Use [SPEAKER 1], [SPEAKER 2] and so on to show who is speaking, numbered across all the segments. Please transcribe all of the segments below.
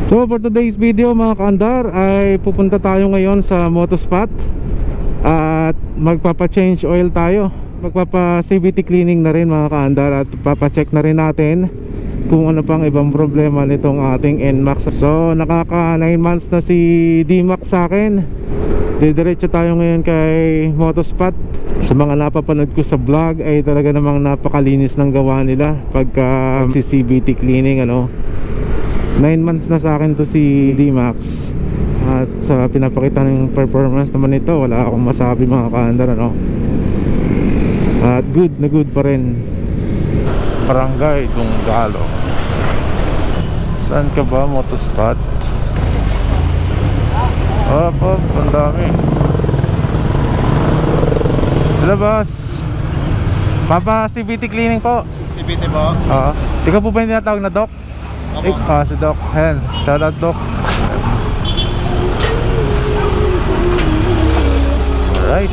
[SPEAKER 1] So for today's video mga kaandar ay pupunta tayo ngayon sa Motospot at magpapa-change oil tayo, magpapa-CVT cleaning na rin mga kaandar, at papacheck na rin natin kung ano pang ibang problema nitong ating NMAX. So nakaka 9 months na si D-Max sa akin. Didiretso tayo ngayon kay Motospot. Sa mga napapanood ko sa vlog ay talaga namang napakalinis ng gawa nila pagka si CVT cleaning, ano. 9 months na sa akin to si D-Max, at sa pinapakita ng performance naman nito wala akong masabi mga kaandar, ano. At good na good pa rin. Barangay Dunggalo. Saan ka ba, Motospot? Op, ang dami. Hello boss, Papa CVT cleaning po.
[SPEAKER 2] CVT po?
[SPEAKER 1] Oo. Ikaw po ba yung tinatawag na Doc? Si Doc. Ayan, shout out Doc. Alright.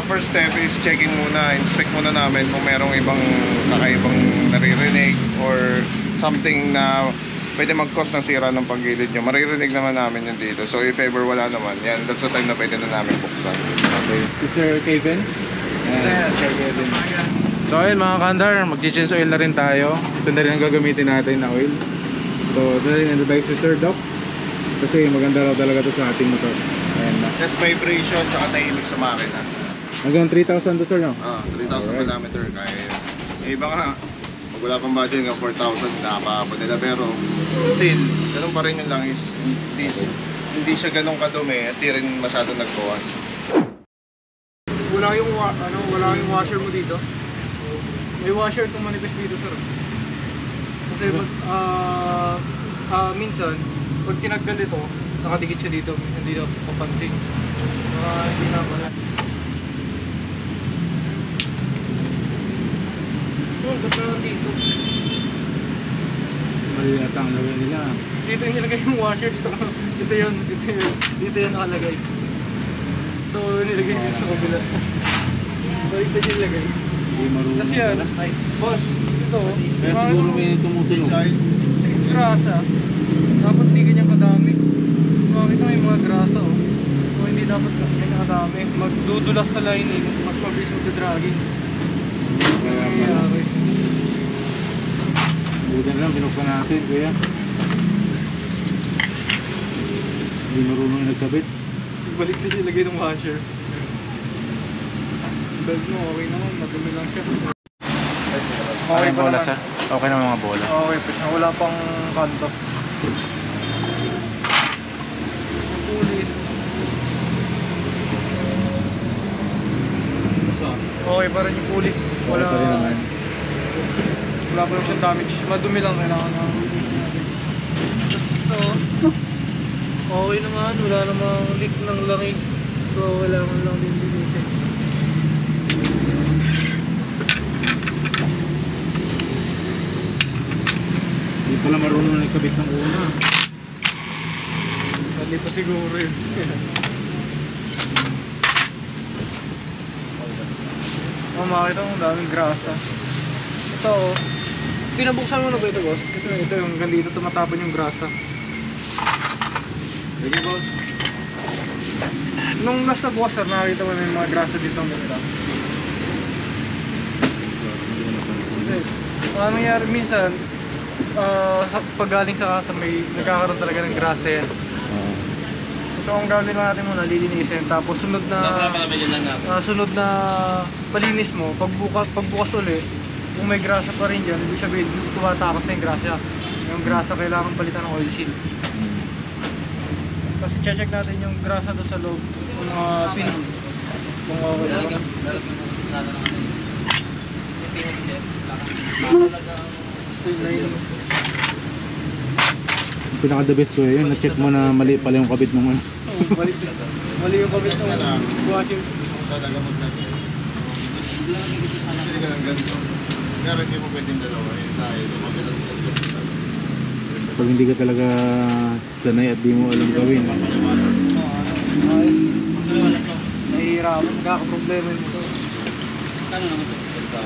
[SPEAKER 2] First step is checking muna, inspect muna namin kung merong ibang kakaibang naririnig or something na pwede mag-cause ng sira ng paggilid nyo. Maririnig naman namin yun dito. So if ever wala naman, yan, that's the time na pwede na namin buksan.
[SPEAKER 1] Okay. Si Sir Kevin? Ayan, Sir Kevin. So ayun mga kaandar, mag-change oil na rin tayo. Ito na rin ang gagamitin natin na oil. So ito na rin introduce si Sir Doc, kasi maganda raw talaga ito sa ating motor. Ayan,
[SPEAKER 2] Less vibration, tsaka tahimik sa makina.
[SPEAKER 1] hanggang 3,000 to sir, no?
[SPEAKER 2] 3,000
[SPEAKER 1] Alright.
[SPEAKER 2] kilometer kaya yun. Iba nga, pag wala pang budget nga 4,000, nakakaabot nila. Pero still, ganun pa rin yung langis. Hindi siya ganun kadumi at di rin masyado nagbawas.
[SPEAKER 3] Wala yung washer mo dito. May washer itong manifest dito, sir. Kasi minsan pag tinaggal ito, nakadikit siya dito, hindi na papansin. Hindi na pala. Ba't na dito?
[SPEAKER 1] Mali yata ang lagay nila.
[SPEAKER 3] Dito yung nilagay yung washer, so dito yun nakalagay. So nilagay yun sa kabila. So ito yung nilagay.
[SPEAKER 1] Hindi marunong.
[SPEAKER 3] Kasi yan,
[SPEAKER 2] Boss,
[SPEAKER 3] ito,
[SPEAKER 1] Kaya siguro may tumutulong.
[SPEAKER 2] inside.
[SPEAKER 3] grasa. Dapat hindi ganyan kadami. Makikita mo yung mga grasa, oh. So hindi dapat ganyan kadami. Magdudulas sa lining, mas mabilis magdadragging.
[SPEAKER 1] Kaya
[SPEAKER 3] Nangyayari.
[SPEAKER 1] buti na lang binuksan natin, kuya. Hindi marunong yung nagkabit.
[SPEAKER 3] Balik din ilagay ng washer. Belt mo, okay naman, madumi lang siya.
[SPEAKER 1] Okay
[SPEAKER 3] pa
[SPEAKER 1] bola
[SPEAKER 3] naman.
[SPEAKER 1] siya? Okay na mga bola.
[SPEAKER 3] Okay pa siya, wala pang kanto. Ulit. Okay pa rin yung ulit.
[SPEAKER 1] Wala pa rin naman.
[SPEAKER 3] Wala pa rin siyang damage. Madumi lang, kailangan na release natin. So, okay naman, wala namang leak ng langis. So, kailangan lang din linisin.
[SPEAKER 1] Hindi pala marunong nagkabit ng una.
[SPEAKER 3] Mali pa siguro yun. Makita mo, daming grasa. Ito, pinabuksan mo na ba ito, boss? Kasi ito yung ganito tumatapon yung grasa.
[SPEAKER 2] Sige, boss.
[SPEAKER 3] Nung last na bukas, sir, nakakita mo na yung mga grasa dito ang ganito. Kasi, ang nangyayari minsan, pag galing sa kasa, may nagkakaroon talaga ng grasa yan. So ang gagawin natin muna, lilinisin, tapos sunod na palinis mo, pagbukas uli, kung may grasa pa rin dyan, ibig sabihin tumatakas na yung grasa. Yung grasa kailangan palitan ng oil seal. Kasi check natin yung grasa doon sa loob ng mga pin, kung okay lang.
[SPEAKER 1] Yung pinaka the best ko yun, na-check mo na mali pala yung kabit ng ano.
[SPEAKER 3] Mali yung kabit ng washing.
[SPEAKER 2] Talaga maglagay. Hindi ka lang ganito. Pero hindi mo pwedeng dalawa. Yun tayo. Lumabilang ganito.
[SPEAKER 1] Pag hindi ka talaga sanay at di mo alam gawin.
[SPEAKER 3] Nahihirapan, magkakaproblema yun ito.
[SPEAKER 2] Ano naman ito?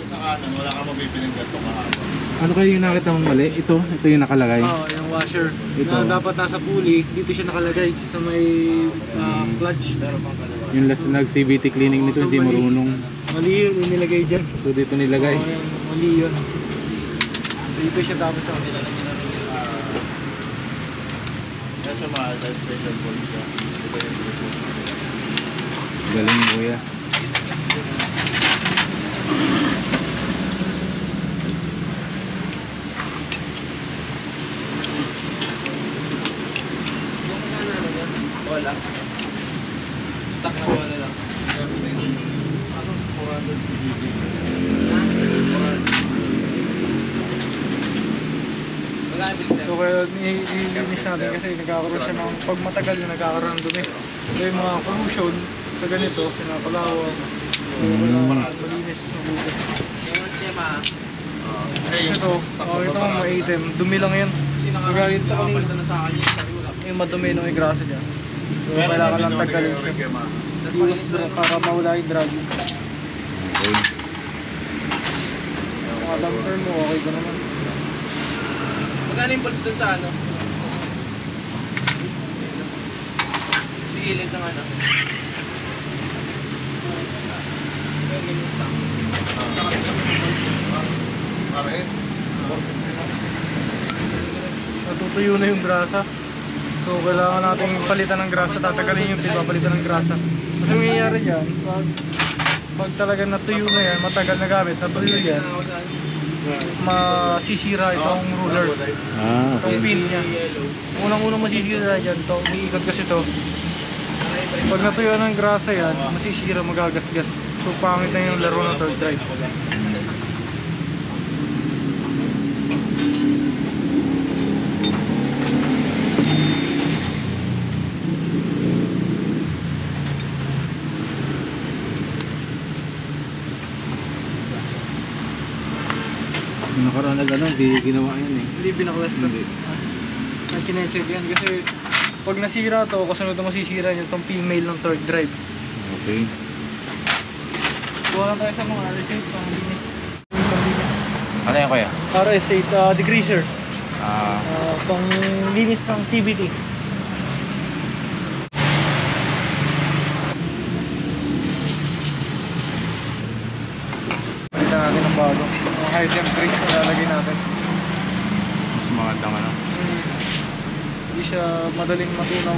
[SPEAKER 2] Sa kanan, wala kang mabibiling ganito kahapon.
[SPEAKER 1] Ano kayo yung nakita mong mali? Ito yung nakalagay.
[SPEAKER 3] Oo, yung washer.
[SPEAKER 1] Ito.
[SPEAKER 3] Na dapat nasa pulley, dito siya nakalagay sa may clutch.
[SPEAKER 1] Yung last nag-CVT cleaning nito, hindi marunong.
[SPEAKER 3] Mali yun, yung nilagay dyan.
[SPEAKER 1] So dito nilagay.
[SPEAKER 3] Oo, yung mali yun. Dito siya dapat sa kanila.
[SPEAKER 2] Kasi mahal, dahil special ball siya. Ito yung special.
[SPEAKER 1] Galing kuya.
[SPEAKER 4] Wala. Stock na wala lang.
[SPEAKER 2] Ano? 400 CBD.
[SPEAKER 3] So kaya nilinis natin kasi nagkakaroon siya ng, pag matagal na nagkakaroon ng dumi. So yung mga corrosion sa ganito, pinapalawang. Malinis, mabuti. Ito, ito ang ma-item. Dumi lang yan. Magalit pa kanina.
[SPEAKER 4] na sa akin yung sabi ko lang.
[SPEAKER 3] Yung madumi nung igrasa dyan. So kailangan lang tagalin siya.
[SPEAKER 4] Tapos
[SPEAKER 3] Iwas
[SPEAKER 4] malinis
[SPEAKER 3] na
[SPEAKER 4] na.
[SPEAKER 3] para mawala yung drag.
[SPEAKER 1] Okay.
[SPEAKER 3] Kung adapter mo, okay ka naman.
[SPEAKER 4] Magkano yung pulse dun sa ano? Sa gilid ng ano? Yung minimis lang.
[SPEAKER 2] Parehin.
[SPEAKER 3] Natutuyo na yung grasa. So kailangan natin palitan ng grasa. Tatagalin yung pinapalitan ng grasa. Kasi mangyayari dyan, pag talaga natuyo na yan, matagal na gamit, natuyo yan, masisira itong ruler.
[SPEAKER 1] Ah,
[SPEAKER 3] Itong
[SPEAKER 1] okay.
[SPEAKER 3] pin niya. Unang-unang masisira dyan, to, umiikot kasi to. Pag natuyo ng grasa yan, masisira, magagasgas. So pangit na yung laro ng third drive.
[SPEAKER 1] Yung nakaraan na gano'n, di ginawa yan eh.
[SPEAKER 3] Hindi binaklas to.
[SPEAKER 1] Hindi.
[SPEAKER 3] Chinecheck yan kasi pag nasira to, kasunod na masisira nyo itong female ng third drive.
[SPEAKER 1] Okay.
[SPEAKER 3] Kuha lang tayo sa mga RS8 pang linis. Pang linis.
[SPEAKER 1] Ano yan kuya?
[SPEAKER 3] RS8 degreaser.
[SPEAKER 1] Ah,
[SPEAKER 3] Pang linis ng CVT. Palitan natin ng bago. Mga high temp trace na lalagay natin.
[SPEAKER 1] mas magandang ano.
[SPEAKER 3] Hindi siya madaling matunaw.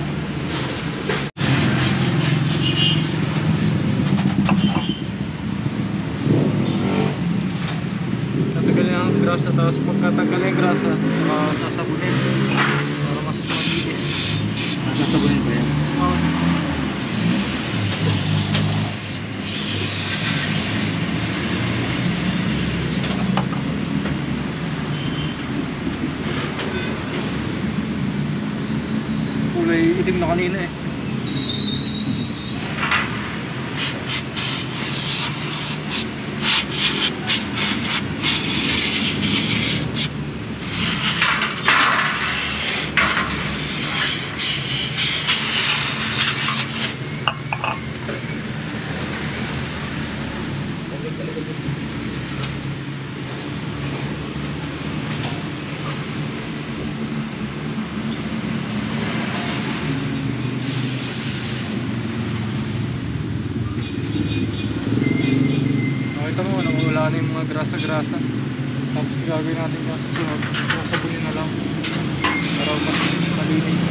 [SPEAKER 3] Tatagalin ang grasa, tapos pagkatagal yung grasa, sasabunin para mas mabilis.
[SPEAKER 1] Nasasabunin pa yan.
[SPEAKER 3] Kulay itim na kanina eh. Nakita mo, nawawala na yung mga grasa-grasa. Tapos gagawin natin yung susunod. Sasabunin na lang. Para mas malinis.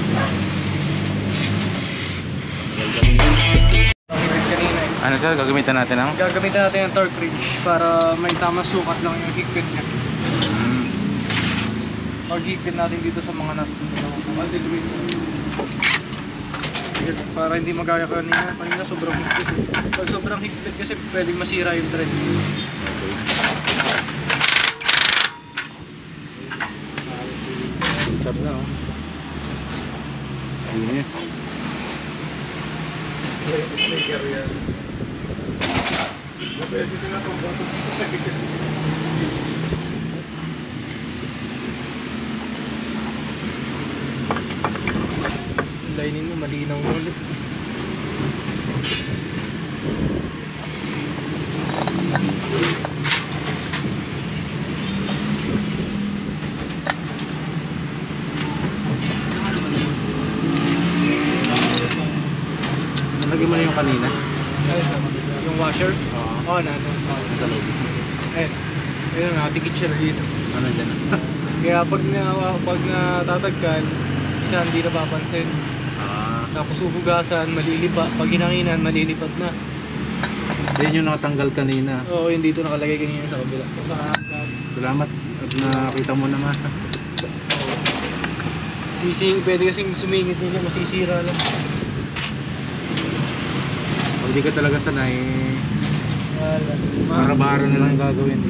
[SPEAKER 3] Nakikita kanina eh.
[SPEAKER 1] Ano sir, gagamitan natin ang?
[SPEAKER 3] Gagamitan natin yung torque wrench para may tamang sukat lang yung higpit niya. Pag-higpit natin dito sa mga nut. Para hindi magaya kanina. Kanina sobrang higpit. Pag sobrang higpit kasi pwedeng masira yung thread.
[SPEAKER 1] Chop na oh. Linis.
[SPEAKER 3] Lining mo malinaw mo ulit.
[SPEAKER 1] kanina?
[SPEAKER 3] Ayun, yung washer. Oo, nandun sa loob. Ayun. Ayun, nakatikit siya na dito.
[SPEAKER 1] Ano dyan?
[SPEAKER 3] Kaya pag natatagkan, isa hindi napapansin. Tapos uhugasan, malilipat. Pag hinanginan, malilipat na.
[SPEAKER 1] Yan yung nakatanggal kanina.
[SPEAKER 3] Oo, yung dito nakalagay kanina sa kabila.
[SPEAKER 1] Salamat at nakita mo naman.
[SPEAKER 3] Pwede kasing sumingit nila, masisira lang.
[SPEAKER 1] Pag di ka talaga sanay,
[SPEAKER 3] Wala.
[SPEAKER 1] bara-bara na lang yung gagawin.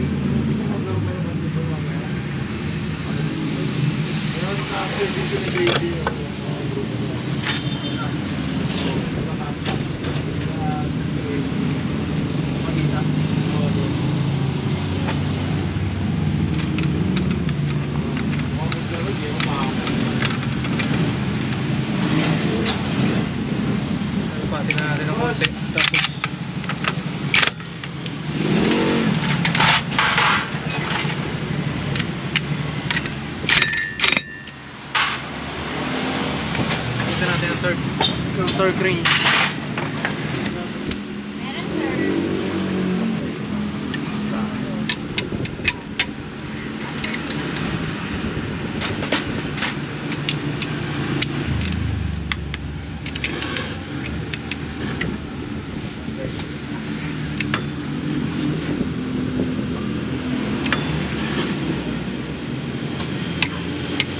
[SPEAKER 3] Pati na natin ang konti. Tapos ito natin ang torque range.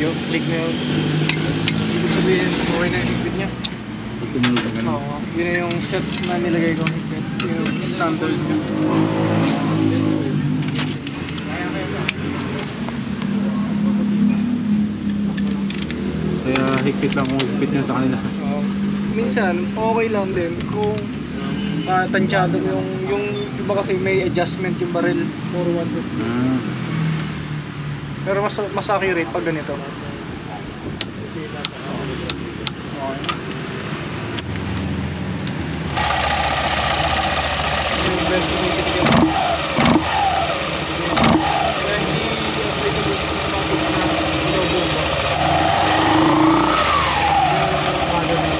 [SPEAKER 3] Yung click na yun. Ibig sabihin, okay na yung higpit niya.
[SPEAKER 1] Pag tumulog ka ganun.
[SPEAKER 3] Oo, yun na yung set na nilagay ko higpit. Yung standard niya.
[SPEAKER 1] Kaya higpit lang kung higpit nyo sa kanila.
[SPEAKER 3] Minsan, okay lang din kung tansyado mo yung iba kasi may adjustment yung barrel. Pero mas accurate pag ganito. Yung belt ko yung titigan mo. Kaya hindi applicable sa mga topic na binobomba. Yung mother mo.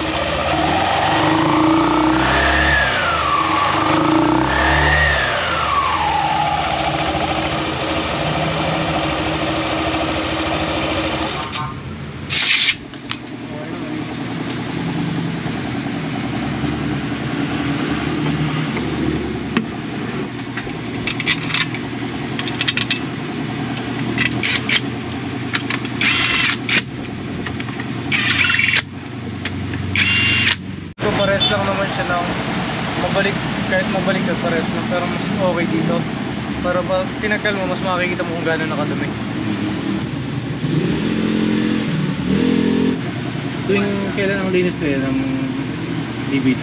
[SPEAKER 3] Pares lang naman siya ng mabalik, kahit mabalik at pares lang, pero mas okay dito para pag tinagal mo mas makikita mo kung gaano nakadumi.
[SPEAKER 1] Tuwing kailan ang linis kayo ng CVT?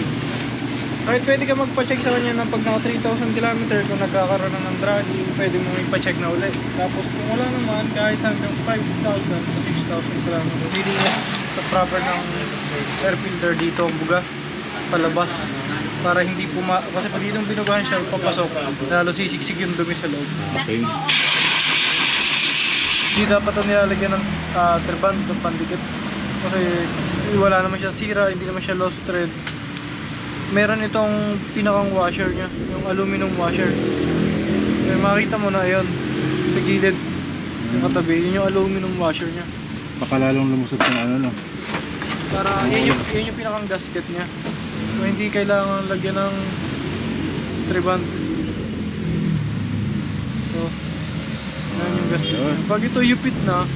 [SPEAKER 3] Kahit pwede ka magpa-check sa kanya ng pag naka 3,000 km kung nagkakaroon na ng dragging, pwede mo ipa-check na ulit. Tapos kung wala naman, kahit hanggang 5,000 o 6,000 km, lilinis sa proper ng air filter dito ang buga palabas para hindi kasi pag dito binugahan siya papasok, lalo sisiksik yung dumi sa loob.
[SPEAKER 1] Okay.
[SPEAKER 3] Hindi dapat ito nilalagyan ng terband o pandikit kasi wala naman siya sira, hindi naman siya lost thread. Meron itong pinakang washer nya, yung aluminum washer. Makita mo na yun sa gilid yung katabi, yun yung aluminum washer nya.
[SPEAKER 1] Baka lalong lumusot ng ano, no?
[SPEAKER 3] Para yun yung pinakang gasket nya. So, hindi kailangan lagyan ng triband. So, yan yung gasket nya. Pag ito yupit na,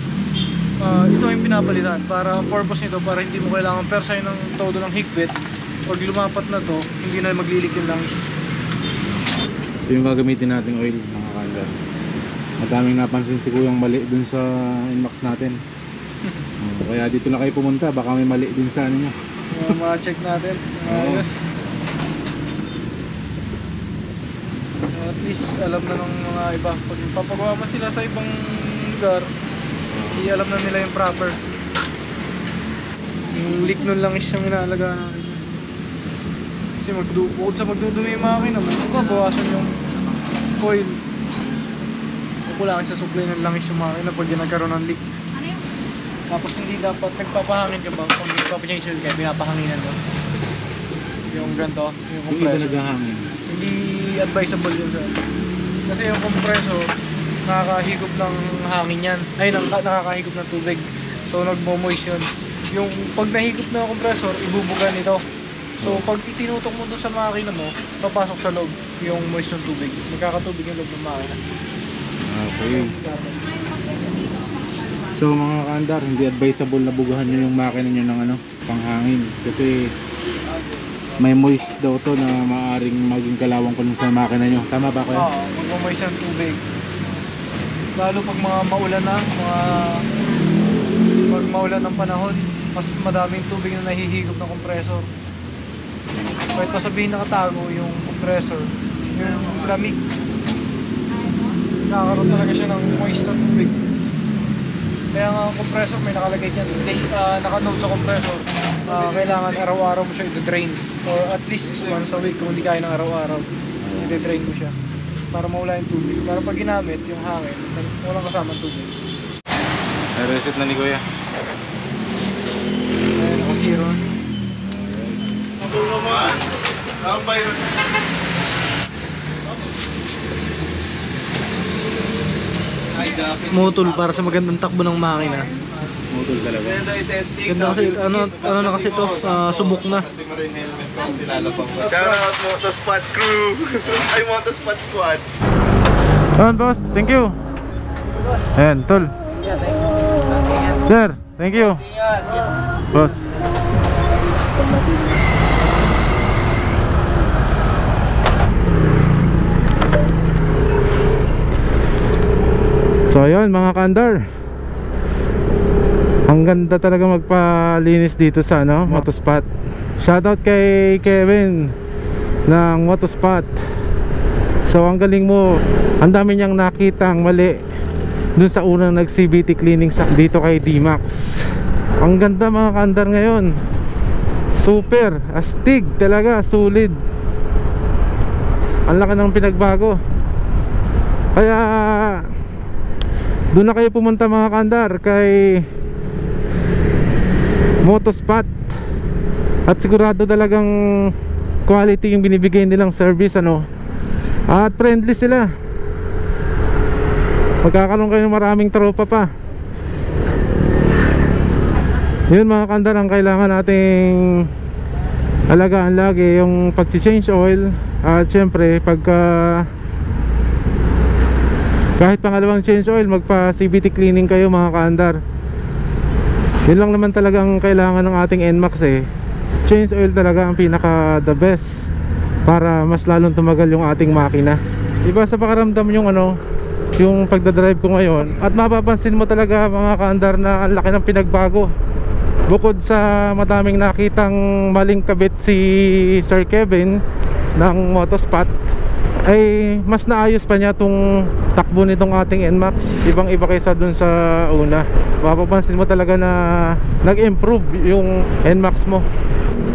[SPEAKER 3] ito yung pinapalitan para ang purpose nito para hindi mo kailangan persayin ng todo ng higpit. Pag lumapat na to, hindi na maglilik yung langis.
[SPEAKER 1] Ito yung gagamitin nating oil, mga kanda. Madaming napansin si Kuyang mali dun sa Inmax natin. Kaya dito na kayo pumunta, baka may mali din sa ano nyo.
[SPEAKER 3] Ma-check natin, ayos. At least alam na ng mga iba. Pag papagawa mo sila sa ibang lugar, hindi alam na nila yung proper. Yung leak nun lang is yung inaalagaan natin. Kasi bukod sa magdudumi yung makina mo, bawasan yung coil. Kukulangan sa supply ng langis yung makina pag nagkaroon ng leak. Tapos hindi dapat nagpapahangin ka ba? Kung nagpapachange oil ka, pinapahanginan mo. yung ganito, yung
[SPEAKER 1] Yung iba
[SPEAKER 3] compressor.
[SPEAKER 1] naghahangin.
[SPEAKER 3] Hindi advisable yun sir. Kasi yung compressor, nakakahigop ng hangin yan. Ay, nakakahigop ng tubig. So nagmo-moist yun. Yung pag nahigop na yung compressor, ibubuga nito. So pag itinutok mo doon sa makina mo, papasok sa loob yung moist ng tubig. Magkakatubig yung loob ng makina.
[SPEAKER 1] Okay. So mga kaandar, hindi advisable na bugahan nyo yung makina nyo ng ano, panghangin. Kasi may moist daw to na maaaring maging kalawang ko sa makina nyo. Tama ba kuya?
[SPEAKER 3] Oo, magmo-moist ng tubig. Lalo pag mga maulan na, pag maulan ng panahon, mas madaming tubig na nahihigop ng compressor. Kahit pa sabihin nakatago yung compressor, yung lamig, nakakaroon talaga siya ng moist na tubig. Kaya nga ang compressor may nakalagay dyan, naka-note sa compressor, kailangan araw-araw mo siya i-drain or at least once a week kung hindi kaya ng araw-araw, i-drain mo siya para mawala yung tubig, para pag ginamit yung hangin, walang kasamang tubig.
[SPEAKER 1] Reset na ni kuya.
[SPEAKER 3] Kaya naka-zero.
[SPEAKER 2] Ano naman? Tambay na.
[SPEAKER 3] Mutol para sa magandang takbo ng makina.
[SPEAKER 1] Mutol talaga.
[SPEAKER 3] Ganda kasi, ano na kasi to, subok na.
[SPEAKER 2] Kasi mo rin helmet ko kasi lalapang ko. Shout out Motospot crew! Ay, Motospot squad!
[SPEAKER 1] Ayan boss, thank you. Ayan, tol. Sir, thank you. Boss. So ayun mga kaandar, ang ganda talaga magpalinis dito sa ano, Motospot. Shoutout kay Kevin ng Motospot. So ang galing mo, ang dami niyang nakitang mali dun sa unang nag CVT cleaning sa dito kay D-Max. Ang ganda mga kaandar ngayon, super astig talaga, solid. Ang laki ng pinagbago. Kaya doon na kayo pumunta mga kaandar kay Motospot. At sigurado talagang quality yung binibigay nilang service ano. At friendly sila. Magkakaroon kayo ng maraming tropa pa. Yun mga kaandar, ang kailangan nating alagaan lagi yung pag-change oil. At syempre pagka kahit pangalawang change oil, magpa CVT cleaning kayo mga kaandar. Yun lang naman talagang kailangan ng ating NMAX eh. Change oil talaga ang pinaka the best para mas lalong tumagal yung ating makina. Iba sa pakaramdam yung ano, yung pagdadrive ko ngayon. At mapapansin mo talaga mga kaandar na ang laki ng pinagbago. Bukod sa madaming nakitang maling kabit si Sir Kevin ng Motospot, ay mas naayos pa niya tong takbo nitong ating NMAX. Ibang iba kaysa dun sa una. Mapapansin mo talaga na nag-improve yung NMAX mo.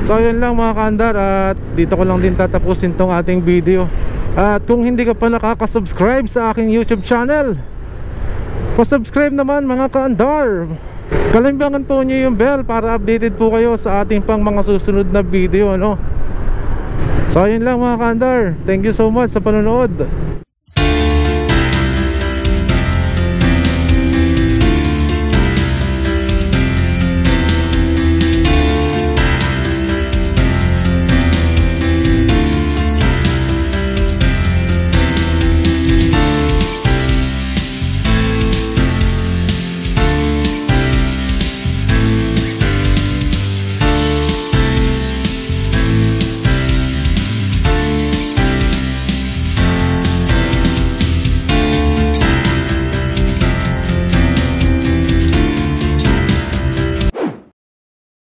[SPEAKER 1] So yun lang mga kaandar, at dito ko lang din tatapusin tong ating video. At kung hindi ka pa nakaka-subscribe sa aking YouTube channel, pa-subscribe naman mga kaandar. Kalimbangan po nyo yung bell para updated po kayo sa ating pang mga susunod na video ano. So yun lang mga kaandar, thank you so much sa panonood.